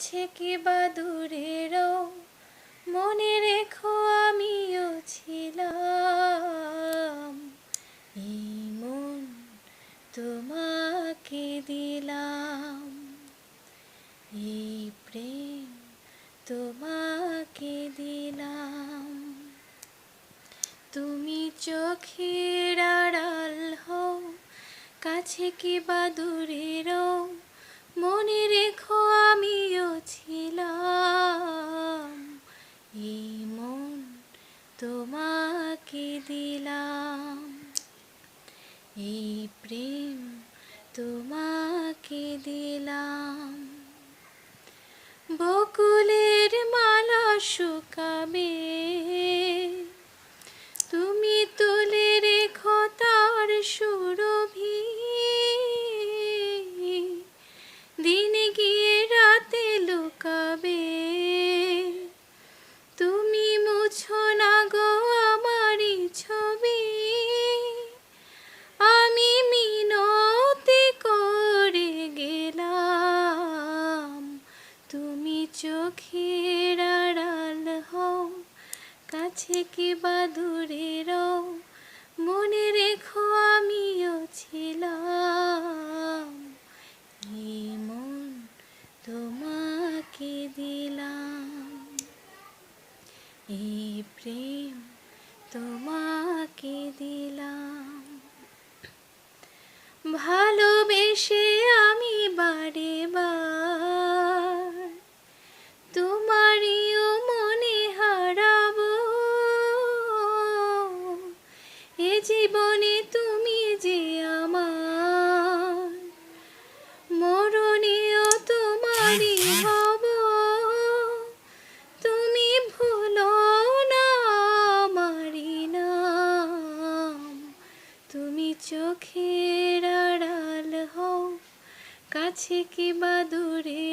কাছে কি বা দূরেরও মনে রেখো আমিও ছিলাম। এই মন তোমাকে দিলাম, এই প্রেম তোমাকে দিলাম। তুমি চোখের আড়াল হও, কাছে কি বা দূরেরও মনে রেখো আমিও ছিলাম। এই মন তোমাকে দিলাম, এই প্রেম তোমাকে দিলাম। বকুলের মালা শুকাবে, তুমি তুলে রেখো তার সুরভি। দিনে গিয়ে রাতে লুকাবে, তুমি মুছো না গো আমারই ছবি। আমি মিনতি করে গেলাম, তুমি চোখের আড়াল হও, কাছে কি বা দূরেরও মনে রেখো আমিও ছিলাম। এই মন তোমাকে দিলাম, এই প্রেম তোমাকে দিলাম। ভালোবেসে আমি বারে বার তোমারিও মনে হারাবো। এ জীবনে তুমি যে আমার, মরণেও তোমারই হব। তুমি ভুলো না আমারই নাম, তুমি চোখের আড়াল হও, কাছে কি বা দূরে